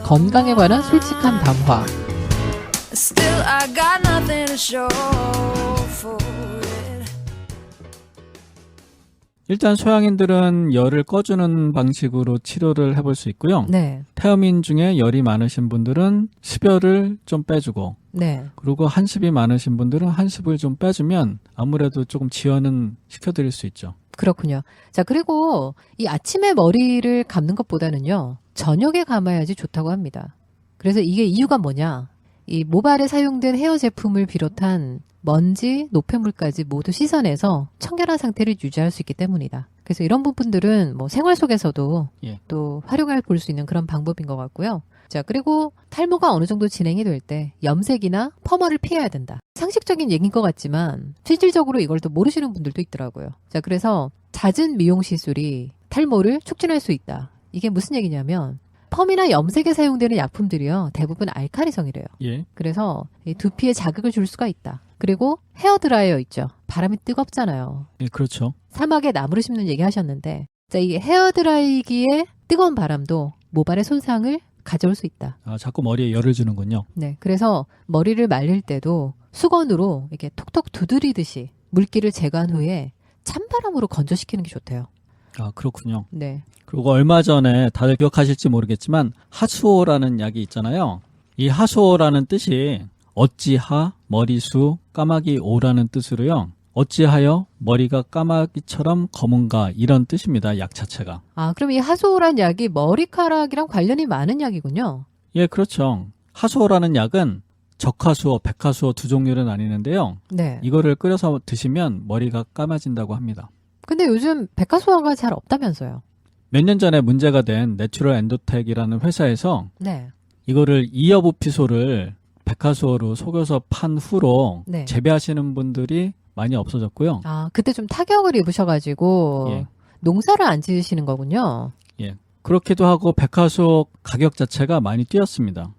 건강에 관한 솔직한 담화. 일단 소양인들은 열을 꺼주는 방식으로 치료를 해볼 수 있고요. 네. 태음인 중에 열이 많으신 분들은 습열을 좀 빼주고, 네. 그리고 한습이 많으신 분들은 한습을 좀 빼주면 아무래도 조금 지연은 시켜드릴 수 있죠. 그렇군요. 자, 그리고 이 아침에 머리를 감는 것보다는요, 저녁에 감아야지 좋다고 합니다. 그래서 이게 이유가 뭐냐? 이 모발에 사용된 헤어 제품을 비롯한 먼지, 노폐물까지 모두 씻어내서 청결한 상태를 유지할 수 있기 때문이다. 그래서 이런 부분들은 뭐 생활 속에서도 또 활용해 볼 수 있는 그런 방법인 것 같고요. 자, 그리고 탈모가 어느 정도 진행이 될 때 염색이나 퍼머를 피해야 된다. 상식적인 얘기인 것 같지만 실질적으로 이걸 또 모르시는 분들도 있더라고요. 자, 그래서 잦은 미용 시술이 탈모를 촉진할 수 있다. 이게 무슨 얘기냐면 펌이나 염색에 사용되는 약품들이요, 대부분 알칼리성이래요. 예. 그래서 이 두피에 자극을 줄 수가 있다. 그리고 헤어드라이어 있죠. 바람이 뜨겁잖아요. 예, 그렇죠. 사막에 나무를 심는 얘기 하셨는데, 자, 이게 헤어드라이기에 뜨거운 바람도 모발에 손상을 가져올 수 있다. 아, 자꾸 머리에 열을 주는군요. 네, 그래서 머리를 말릴 때도 수건으로 이렇게 톡톡 두드리듯이 물기를 제거한 후에 찬바람으로 건조시키는 게 좋대요. 아, 그렇군요. 네. 그리고 얼마 전에 다들 기억하실지 모르겠지만 하수오라는 약이 있잖아요. 이 하수오라는 뜻이 어찌하, 머리수, 까마귀 오라는 뜻으로요. 어찌하여 머리가 까마귀처럼 검은가, 이런 뜻입니다. 약 자체가. 아, 그럼 이 하수오란 약이 머리카락이랑 관련이 많은 약이군요. 예, 그렇죠. 하수오라는 약은 적하수오, 백하수오 두 종류로 나뉘는데요. 네. 이거를 끓여서 드시면 머리가 감아진다고 합니다. 근데 요즘 백화소화가 잘 없다면서요. 몇 년 전에 문제가 된 내추럴 엔도텍이라는 회사에서 네. 이거를 이어부피소를 백화수오로 속여서 판 후로 네. 재배하시는 분들이 많이 없어졌고요. 아, 그때 좀 타격을 입으셔가지고 예. 농사를 안 지으시는 거군요. 예. 그렇기도 하고 백화수오 가격 자체가 많이 뛰었습니다.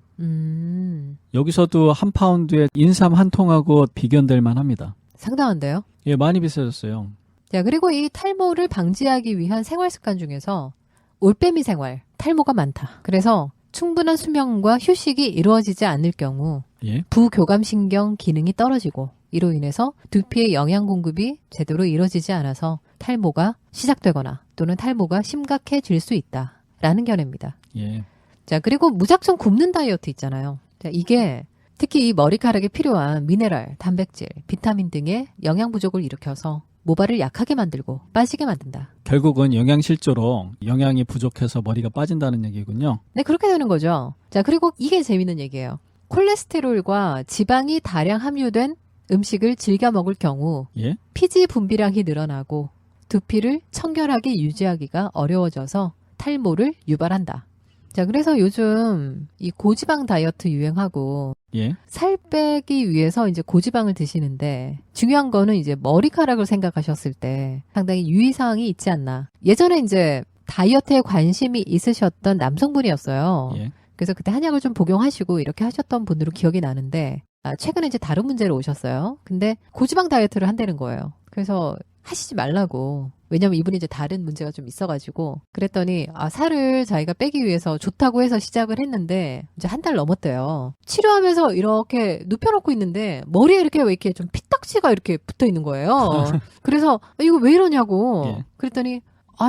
여기서도 한 파운드에 인삼 한 통하고 비견될 만합니다. 상당한데요? 예, 많이 비싸졌어요. 자, 그리고 이 탈모를 방지하기 위한 생활 습관 중에서 올빼미 생활, 탈모가 많다. 그래서 충분한 수면과 휴식이 이루어지지 않을 경우 예. 부교감신경 기능이 떨어지고 이로 인해서 두피의 영양 공급이 제대로 이루어지지 않아서 탈모가 시작되거나 또는 탈모가 심각해질 수 있다라는 견해입니다. 예. 자, 그리고 무작정 굶는 다이어트 있잖아요. 자, 이게 특히 이 머리카락에 필요한 미네랄, 단백질, 비타민 등의 영양 부족을 일으켜서 모발을 약하게 만들고 빠지게 만든다. 결국은 영양실조로 영양이 부족해서 머리가 빠진다는 얘기군요. 네, 그렇게 되는 거죠. 자, 그리고 이게 재밌는 얘기예요. 콜레스테롤과 지방이 다량 함유된 음식을 즐겨 먹을 경우 예? 피지 분비량이 늘어나고 두피를 청결하게 유지하기가 어려워져서 탈모를 유발한다. 자, 그래서 요즘 이 고지방 다이어트 유행하고 예. 살 빼기 위해서 이제 고지방을 드시는데 중요한 거는 이제 머리카락을 생각하셨을 때 상당히 유의사항이 있지 않나. 예전에 이제 다이어트에 관심이 있으셨던 남성분이었어요. 예. 그래서 그때 한약을 좀 복용하시고 이렇게 하셨던 분으로 기억이 나는데 최근에 이제 다른 문제로 오셨어요. 근데 고지방 다이어트를 한다는 거예요. 그래서 하시지 말라고. 왜냐면 이분이 이제 다른 문제가 좀 있어가지고 그랬더니 살을 자기가 빼기 위해서 좋다고 해서 시작을 했는데 이제 한 달 넘었대요. 치료하면서 이렇게 눕혀놓고 있는데 머리에 이렇게 왜 이렇게 좀 피딱지가 이렇게 붙어 있는 거예요. 그래서 이거 왜 이러냐고. 예. 그랬더니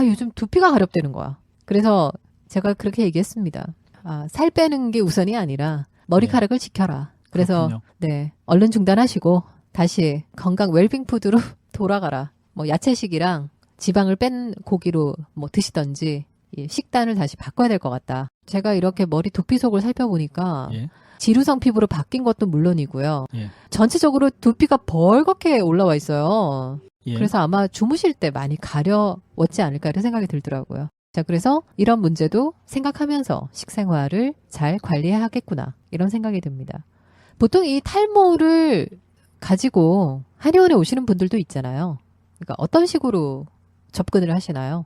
요즘 두피가 가렵다는 거야. 그래서 제가 그렇게 얘기했습니다. 살 빼는 게 우선이 아니라 머리카락을 지켜라. 그래서 그렇군요. 네, 얼른 중단하시고 다시 건강 웰빙 푸드로 돌아가라. 뭐 야채식이랑 지방을 뺀 고기로 뭐 드시던지 이 식단을 다시 바꿔야 될 것 같다. 제가 이렇게 머리 두피 속을 살펴보니까 예. 지루성 피부로 바뀐 것도 물론이고요. 예. 전체적으로 두피가 벌겋게 올라와 있어요. 예. 그래서 아마 주무실 때 많이 가려웠지 않을까 이런 생각이 들더라고요. 자, 그래서 이런 문제도 생각하면서 식생활을 잘 관리해야겠구나 이런 생각이 듭니다. 보통 이 탈모를 가지고 한의원에 오시는 분들도 있잖아요. 그러니까 어떤 식으로 접근을 하시나요?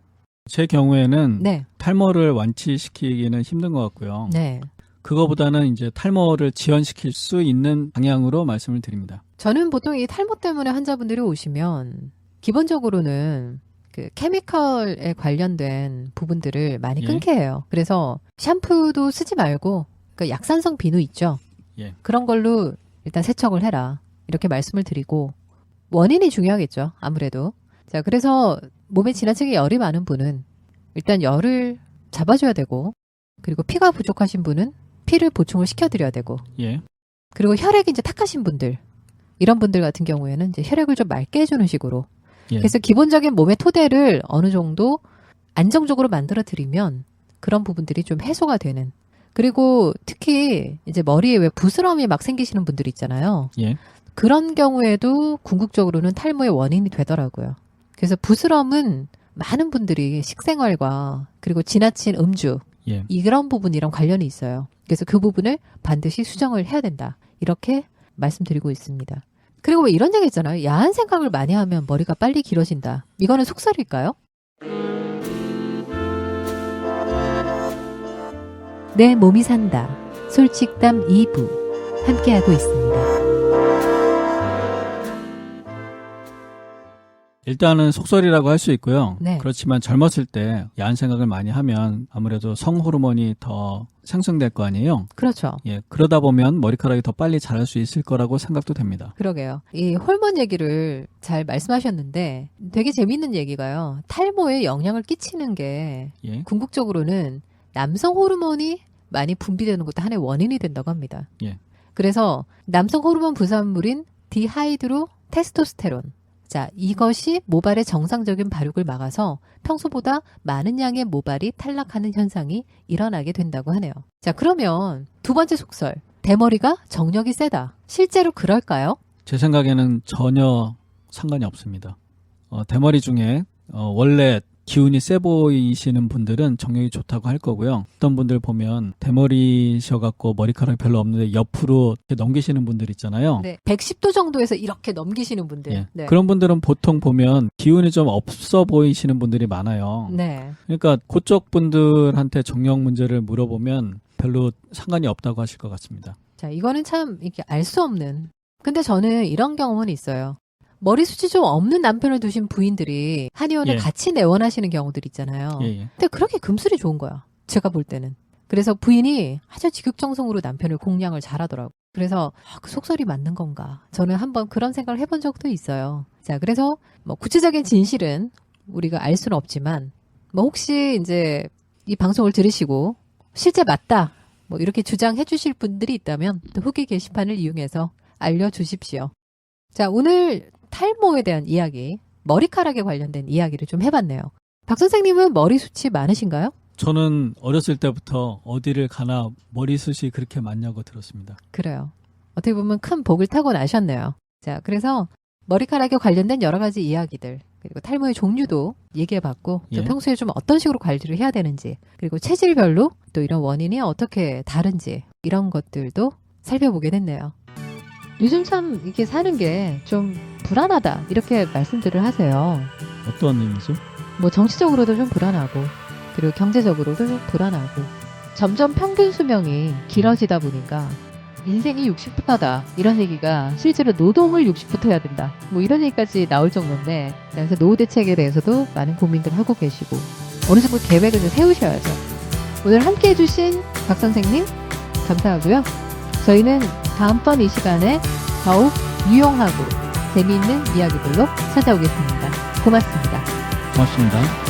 제 경우에는 네. 탈모를 완치시키기는 힘든 것 같고요. 네. 그거보다는 이제 탈모를 지연시킬 수 있는 방향으로 말씀을 드립니다. 저는 보통 이 탈모 때문에 환자분들이 오시면 기본적으로는 그 케미컬에 관련된 부분들을 많이 예. 끊게 해요. 그래서 샴푸도 쓰지 말고 그 약산성 비누 있죠. 예. 그런 걸로 일단 세척을 해라. 이렇게 말씀을 드리고 원인이 중요하겠죠. 아무래도. 자, 그래서 몸에 지나치게 열이 많은 분은 일단 열을 잡아줘야 되고 그리고 피가 부족하신 분은 피를 보충을 시켜드려야 되고 예. 그리고 혈액이 이제 탁하신 분들 이런 분들 같은 경우에는 이제 혈액을 좀 맑게 해주는 식으로 예. 그래서 기본적인 몸의 토대를 어느 정도 안정적으로 만들어 드리면 그런 부분들이 좀 해소가 되는 그리고 특히 이제 머리에 왜 부스럼이 막 생기시는 분들 있잖아요. 예. 그런 경우에도 궁극적으로는 탈모의 원인이 되더라고요. 그래서 부스럼은 많은 분들이 식생활과 그리고 지나친 음주 예. 이런 부분이랑 관련이 있어요. 그래서 그 부분을 반드시 수정을 해야 된다. 이렇게 말씀드리고 있습니다. 그리고 왜 이런 얘기 있잖아요. 야한 생각을 많이 하면 머리가 빨리 길어진다. 이거는 속설일까요? 내 몸이 산다. 솔직담 2부 함께하고 있습니다. 일단은 속설이라고 할 수 있고요. 네. 그렇지만 젊었을 때 야한 생각을 많이 하면 아무래도 성호르몬이 더 생성될 거 아니에요. 그렇죠. 예, 그러다 보면 머리카락이 더 빨리 자랄 수 있을 거라고 생각도 됩니다. 그러게요. 이 호르몬 얘기를 잘 말씀하셨는데 되게 재밌는 얘기가요. 탈모에 영향을 끼치는 게 예. 궁극적으로는 남성 호르몬이 많이 분비되는 것도 하나의 원인이 된다고 합니다. 예. 그래서 남성 호르몬 부산물인 디하이드로 테스토스테론. 자, 이것이 모발의 정상적인 발육을 막아서 평소보다 많은 양의 모발이 탈락하는 현상이 일어나게 된다고 하네요. 자, 그러면 두 번째 속설. 대머리가 정력이 세다. 실제로 그럴까요? 제 생각에는 전혀 상관이 없습니다. 대머리 중에 원래 기운이 세 보이시는 분들은 정력이 좋다고 할 거고요. 어떤 분들 보면 대머리셔갖고 머리카락이 별로 없는데 옆으로 이렇게 넘기시는 분들 있잖아요. 네. 110도 정도에서 이렇게 넘기시는 분들. 예. 네. 그런 분들은 보통 보면 기운이 좀 없어 보이시는 분들이 많아요. 네. 그러니까 그쪽 분들한테 정력 문제를 물어보면 별로 상관이 없다고 하실 것 같습니다. 자, 이거는 참 이렇게 알 수 없는. 근데 저는 이런 경험은 있어요. 머리숱이 좀 없는 남편을 두신 부인들이 한의원을 예. 같이 내원하시는 경우들 있잖아요. 예, 예. 근데 그렇게 금술이 좋은 거야. 제가 볼 때는. 그래서 부인이 아주 지극정성으로 남편을 공략을 잘하더라고. 그래서 그 속설이 맞는 건가. 저는 한번 그런 생각을 해본 적도 있어요. 자, 그래서 뭐 구체적인 진실은 우리가 알 수는 없지만 뭐 혹시 이제 이 방송을 들으시고 실제 맞다. 뭐 이렇게 주장해 주실 분들이 있다면 또 후기 게시판을 이용해서 알려주십시오. 자, 오늘 탈모에 대한 이야기, 머리카락에 관련된 이야기를 좀 해봤네요. 박 선생님은 머리숱이 많으신가요? 저는 어렸을 때부터 어디를 가나 머리숱이 그렇게 많냐고 들었습니다. 그래요. 어떻게 보면 큰 복을 타고 나셨네요. 자, 그래서 머리카락에 관련된 여러 가지 이야기들, 그리고 탈모의 종류도 얘기해봤고, 또 예. 평소에 좀 어떤 식으로 관리를 해야 되는지, 그리고 체질별로 또 이런 원인이 어떻게 다른지, 이런 것들도 살펴보게 됐네요. 요즘 참 이렇게 사는 게 좀 불안하다, 이렇게 말씀들을 하세요. 어떤 의미죠? 뭐 정치적으로도 좀 불안하고, 그리고 경제적으로도 좀 불안하고, 점점 평균 수명이 길어지다 보니까 인생이 60부터다 이런 얘기가 실제로 노동을 60부터 해야 된다 뭐 이런 얘기까지 나올 정도인데, 그래서 노후 대책에 대해서도 많은 고민들 하고 계시고 어느 정도 계획을 좀 세우셔야죠. 오늘 함께 해주신 박 선생님 감사하고요. 저희는 다음번 이 시간에 더욱 유용하고 재미있는 이야기들로 찾아오겠습니다. 고맙습니다. 고맙습니다.